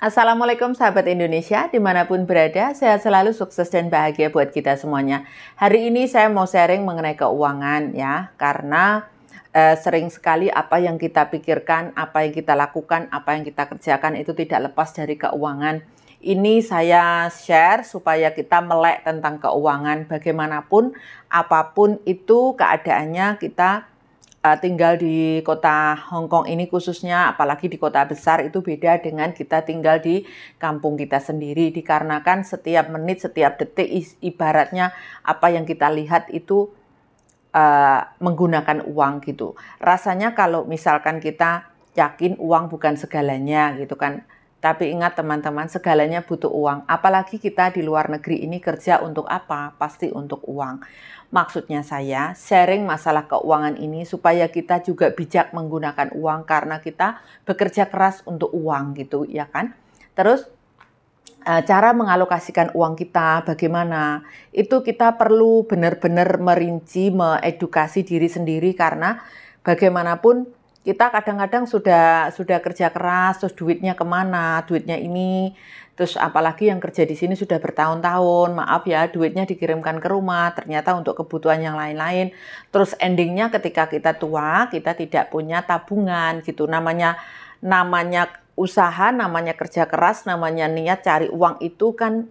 Assalamualaikum sahabat Indonesia, dimanapun berada, sehat selalu, sukses dan bahagia buat kita semuanya. Hari ini saya mau sharing mengenai keuangan ya, karena sering sekali apa yang kita pikirkan, apa yang kita lakukan, apa yang kita kerjakan itu tidak lepas dari keuangan. Ini saya share supaya kita melek tentang keuangan, bagaimanapun, apapun itu keadaannya kita tinggal di kota Hong Kong ini khususnya, apalagi di kota besar itu beda dengan kita tinggal di kampung kita sendiri, dikarenakan setiap menit, setiap detik ibaratnya apa yang kita lihat itu menggunakan uang gitu. Rasanya kalau misalkan kita yakin uang bukan segalanya gitu kan, tapi ingat teman-teman, segalanya butuh uang. Apalagi kita di luar negeri ini kerja untuk apa? Pasti untuk uang. Maksudnya saya sharing masalah keuangan ini supaya kita juga bijak menggunakan uang karena kita bekerja keras untuk uang gitu ya kan. Terus cara mengalokasikan uang kita bagaimana? Itu kita perlu benar-benar merinci, mengedukasi diri sendiri karena bagaimanapun kita kadang-kadang sudah kerja keras, terus duitnya kemana, duitnya ini, terus apalagi yang kerja di sini sudah bertahun-tahun, maaf ya, duitnya dikirimkan ke rumah, ternyata untuk kebutuhan yang lain-lain, terus endingnya ketika kita tua, kita tidak punya tabungan gitu, namanya usaha, namanya kerja keras, namanya niat cari uang itu kan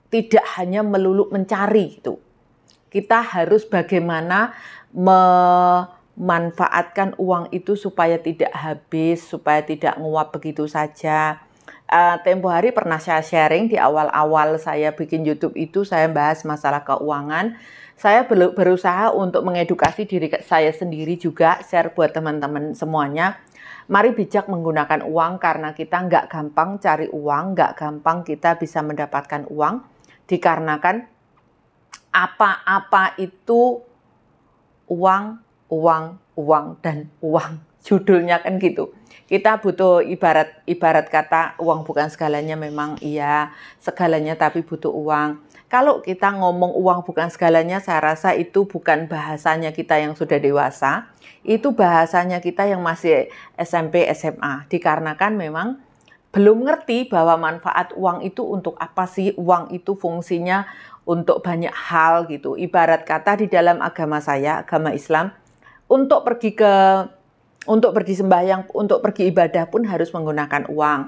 tidak hanya melulu mencari gitu. Kita harus bagaimana memanfaatkan uang itu supaya tidak habis, supaya tidak nguap begitu saja. Tempo hari pernah saya sharing di awal-awal saya bikin YouTube itu, saya bahas masalah keuangan. Saya berusaha untuk mengedukasi diri saya sendiri juga, share buat teman-teman semuanya. Mari bijak menggunakan uang karena kita nggak gampang cari uang, nggak gampang kita bisa mendapatkan uang, dikarenakan apa-apa itu uang, dan uang. Judulnya kan gitu. Kita butuh ibarat kata uang bukan segalanya, memang iya segalanya, tapi butuh uang. Kalau kita ngomong uang bukan segalanya, saya rasa itu bukan bahasanya kita yang sudah dewasa. Itu bahasanya kita yang masih SMP, SMA. Dikarenakan memang belum ngerti bahwa manfaat uang itu untuk apa sih, uang itu fungsinya untuk banyak hal gitu. Ibarat kata di dalam agama saya, agama Islam, untuk pergi sembahyang, untuk pergi ibadah pun harus menggunakan uang.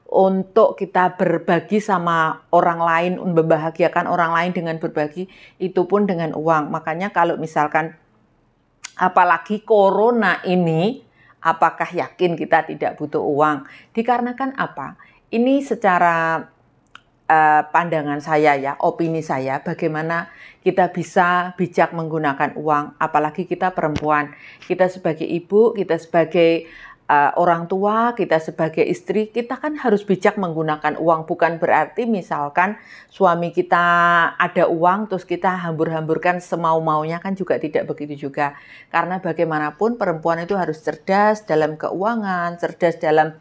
Untuk kita berbagi sama orang lain, membahagiakan orang lain dengan berbagi, itu pun dengan uang. Makanya kalau misalkan apalagi corona ini, apakah yakin kita tidak butuh uang? Dikarenakan apa? Ini secara pandangan saya ya, opini saya, bagaimana kita bisa bijak menggunakan uang, apalagi kita perempuan. Kita sebagai ibu, kita sebagai orang tua, kita sebagai istri, kita kan harus bijak menggunakan uang. Bukan berarti misalkan suami kita ada uang, terus kita hambur-hamburkan semau-maunya, kan juga tidak begitu juga. Karena bagaimanapun perempuan itu harus cerdas dalam keuangan, cerdas dalam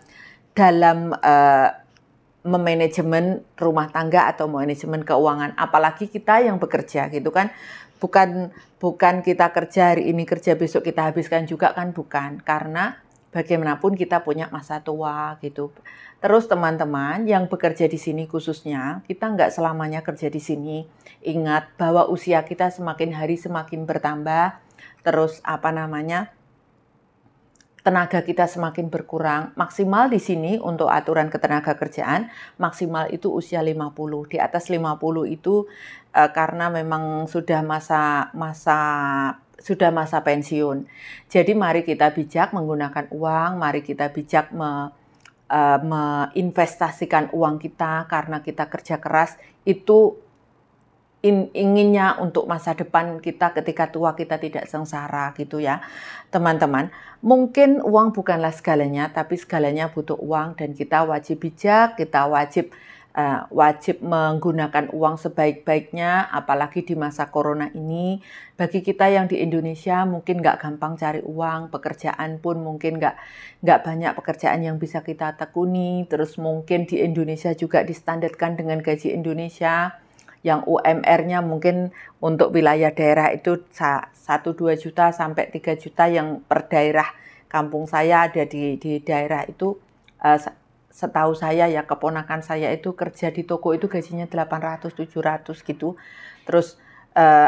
memanajemen rumah tangga atau manajemen keuangan, apalagi kita yang bekerja gitu kan, bukan kita kerja hari ini, kerja besok kita habiskan juga kan, bukan, karena bagaimanapun kita punya masa tua gitu. Terus teman-teman yang bekerja di sini khususnya, kita nggak selamanya kerja di sini. Ingat bahwa usia kita semakin hari semakin bertambah, terus tenaga kita semakin berkurang. Maksimal di sini untuk aturan ketenaga kerjaan, maksimal itu usia 50. Di atas 50 itu karena memang sudah masa pensiun. Jadi mari kita bijak menggunakan uang, mari kita bijak menginvestasikan uang kita karena kita kerja keras itu inginnya untuk masa depan kita ketika tua kita tidak sengsara gitu ya teman-teman. Mungkin uang bukanlah segalanya, tapi segalanya butuh uang dan kita wajib bijak, kita wajib menggunakan uang sebaik-baiknya, apalagi di masa corona ini. Bagi kita yang di Indonesia mungkin nggak gampang cari uang, pekerjaan pun mungkin nggak banyak pekerjaan yang bisa kita tekuni, terus mungkin di Indonesia juga distandarkan dengan gaji Indonesia, yang UMR-nya mungkin untuk wilayah daerah itu 1-2 juta sampai 3 juta yang per daerah. Kampung saya ada di daerah itu setahu saya ya, keponakan saya itu kerja di toko itu gajinya 800-700 gitu. Terus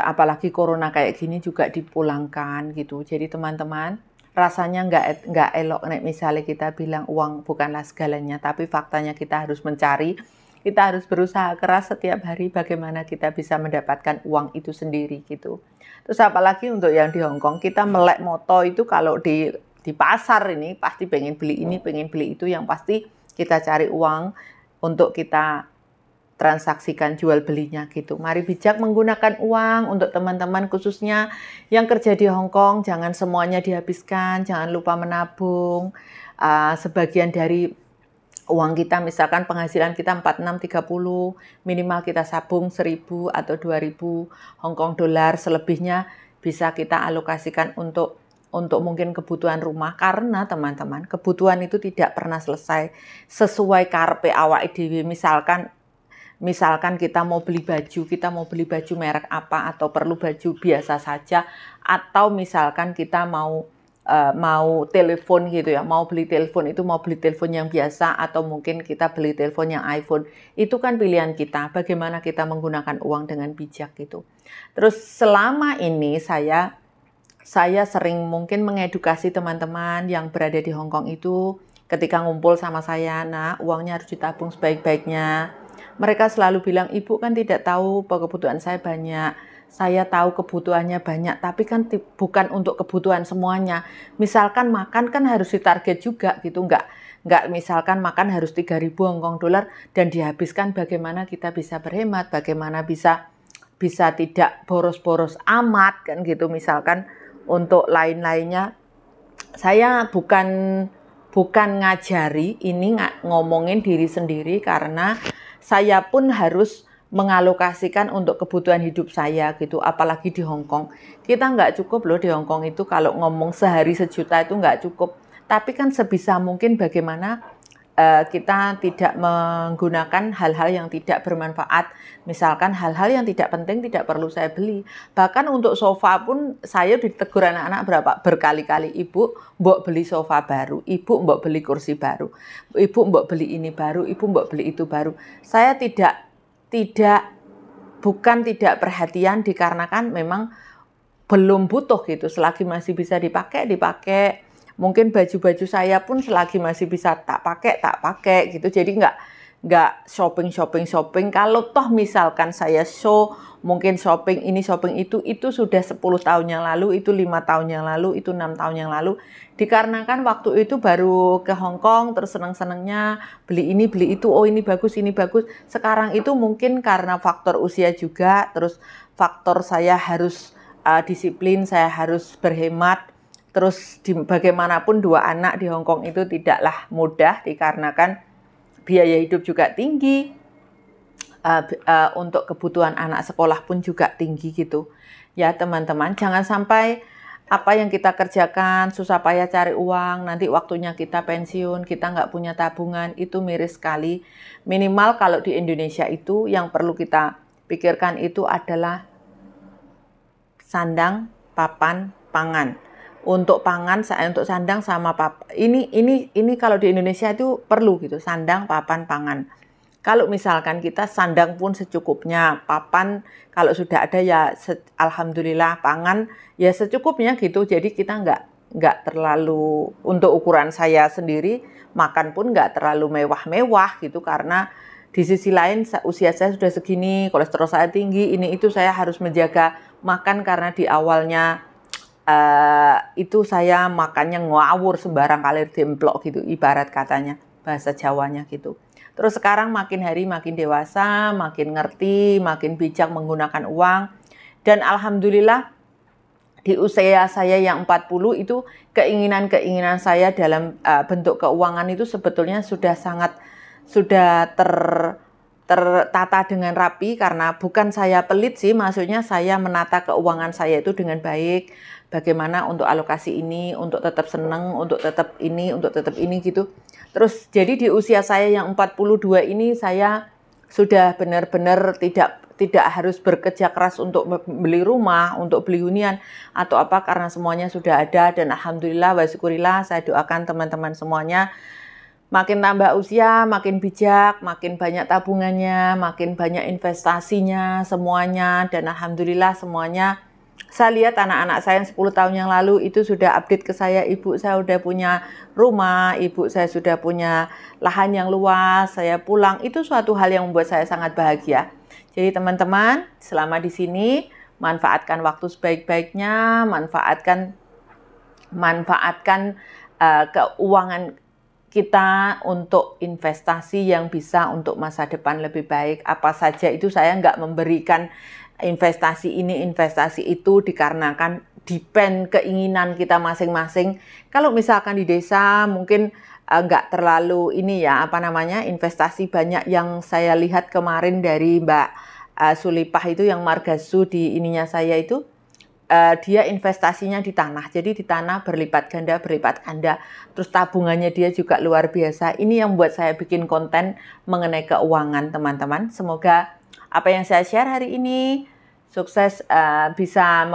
apalagi corona kayak gini juga dipulangkan gitu. Jadi teman-teman, rasanya nggak elok nek misalnya kita bilang uang bukanlah segalanya, tapi faktanya kita harus mencari, kita harus berusaha keras setiap hari bagaimana kita bisa mendapatkan uang itu sendiri gitu. Terus apalagi untuk yang di Hong Kong, kita melek moto itu kalau di pasar ini pasti pengen beli ini, pengen beli itu, yang pasti kita cari uang untuk kita transaksikan jual belinya gitu. Mari bijak menggunakan uang untuk teman-teman khususnya yang kerja di Hong Kong, jangan semuanya dihabiskan, jangan lupa menabung. Sebagian dari uang kita, misalkan penghasilan kita 46-30, minimal kita sabung 1.000 atau 2.000 Hong Kong dolar, selebihnya bisa kita alokasikan untuk mungkin kebutuhan rumah, karena teman-teman, kebutuhan itu tidak pernah selesai sesuai karepe awake dhewe. Misalkan kita mau beli baju merek apa, atau perlu baju biasa saja, atau misalkan kita mau telepon gitu ya, mau beli telepon yang biasa, atau mungkin kita beli telepon yang iPhone, itu kan pilihan kita, bagaimana kita menggunakan uang dengan bijak gitu. Terus selama ini saya sering mungkin mengedukasi teman-teman yang berada di Hong Kong itu, ketika ngumpul sama saya, nah uangnya harus ditabung sebaik-baiknya. Mereka selalu bilang, ibu kan tidak tahu bahwa kebutuhan saya banyak. Saya tahu kebutuhannya banyak, tapi kan bukan untuk kebutuhan semuanya. Misalkan makan kan harus ditarget juga gitu, nggak misalkan makan harus 3.000 Hong Kong dolar dan dihabiskan. Bagaimana kita bisa berhemat, bagaimana bisa tidak boros-boros amat kan gitu. Misalkan untuk lain-lainnya, saya bukan ngajari, ini ngomongin diri sendiri, karena saya pun harus mengalokasikan untuk kebutuhan hidup saya gitu, apalagi di Hong Kong. Kita nggak cukup loh di Hong Kong itu, kalau ngomong sehari 1 juta itu nggak cukup. Tapi kan sebisa mungkin bagaimana kita tidak menggunakan hal-hal yang tidak bermanfaat. Misalkan hal-hal yang tidak penting tidak perlu saya beli. Bahkan untuk sofa pun saya ditegur anak-anak berkali-kali, ibu mbok beli sofa baru, ibu mbok beli kursi baru, ibu mbok beli ini baru, ibu mbok beli itu baru. Saya bukan tidak perhatian, dikarenakan memang belum butuh gitu. Selagi masih bisa dipakai. Mungkin baju-baju saya pun selagi masih bisa tak pakai gitu. Jadi nggak shopping. Kalau toh misalkan saya mungkin shopping ini shopping itu sudah 10 tahun yang lalu, itu 5 tahun yang lalu, itu 6 tahun yang lalu. Dikarenakan waktu itu baru ke Hong Kong, terus seneng-senengnya beli ini beli itu, oh ini bagus. Sekarang itu mungkin karena faktor usia juga, terus faktor saya harus disiplin, saya harus berhemat. Terus bagaimanapun 2 anak di Hong Kong itu tidaklah mudah, dikarenakan biaya hidup juga tinggi, untuk kebutuhan anak sekolah pun juga tinggi gitu. Ya teman-teman, jangan sampai apa yang kita kerjakan susah payah cari uang, nanti waktunya kita pensiun, kita nggak punya tabungan, itu miris sekali. Minimal kalau di Indonesia itu yang perlu kita pikirkan itu adalah sandang, papan, pangan. Untuk sandang sama papan. Ini kalau di Indonesia itu perlu gitu, sandang, papan, pangan. Kalau misalkan kita sandang pun secukupnya, papan kalau sudah ada ya alhamdulillah, pangan ya secukupnya gitu. Jadi kita nggak terlalu, untuk ukuran saya sendiri makan pun nggak terlalu mewah-mewah gitu, karena di sisi lain usia saya sudah segini, kolesterol saya tinggi, ini itu saya harus menjaga makan, karena di awalnya itu saya makannya ngawur, sembarang kalir demplok gitu, ibarat katanya bahasa Jawanya gitu. Terus sekarang makin hari makin dewasa, makin ngerti, makin bijak menggunakan uang, dan alhamdulillah di usia saya yang 40 itu keinginan saya dalam bentuk keuangan itu sebetulnya sudah tertata dengan rapi, karena bukan saya pelit sih, maksudnya saya menata keuangan saya itu dengan baik, bagaimana untuk alokasi ini, untuk tetap seneng, untuk tetap ini gitu. Terus jadi di usia saya yang 42 ini saya sudah benar-benar tidak harus bekerja keras untuk beli rumah, untuk beli hunian atau apa, karena semuanya sudah ada, dan alhamdulillah wa syukurillah, saya doakan teman-teman semuanya makin tambah usia, makin bijak, makin banyak tabungannya, makin banyak investasinya, semuanya. Dan alhamdulillah semuanya, saya lihat anak-anak saya yang 10 tahun yang lalu itu sudah update ke saya, ibu saya sudah punya rumah, ibu saya sudah punya lahan yang luas, saya pulang, itu suatu hal yang membuat saya sangat bahagia. Jadi teman-teman, selama di sini, manfaatkan waktu sebaik-baiknya, manfaatkan keuangan kita untuk investasi yang bisa untuk masa depan lebih baik. Apa saja itu saya nggak memberikan investasi ini, investasi itu dikarenakan depend keinginan kita masing-masing. Kalau misalkan di desa mungkin nggak terlalu ini ya, investasi banyak yang saya lihat kemarin dari Mbak Sulipah itu yang margasu di ininya saya itu, dia investasinya di tanah, jadi di tanah berlipat ganda, terus tabungannya dia juga luar biasa. Ini yang buat saya bikin konten mengenai keuangan teman-teman. Semoga apa yang saya share hari ini sukses, bisa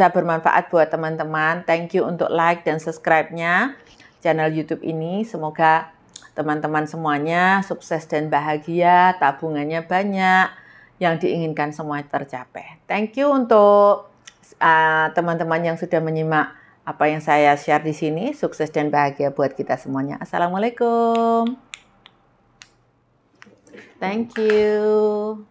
bermanfaat buat teman-teman. Thank you untuk like dan subscribe-nya channel YouTube ini. Semoga teman-teman semuanya sukses dan bahagia, tabungannya banyak, yang diinginkan semua tercapai. Thank you untuk teman-teman yang sudah menyimak apa yang saya share di sini. Sukses dan bahagia buat kita semuanya. Assalamualaikum. Thank you.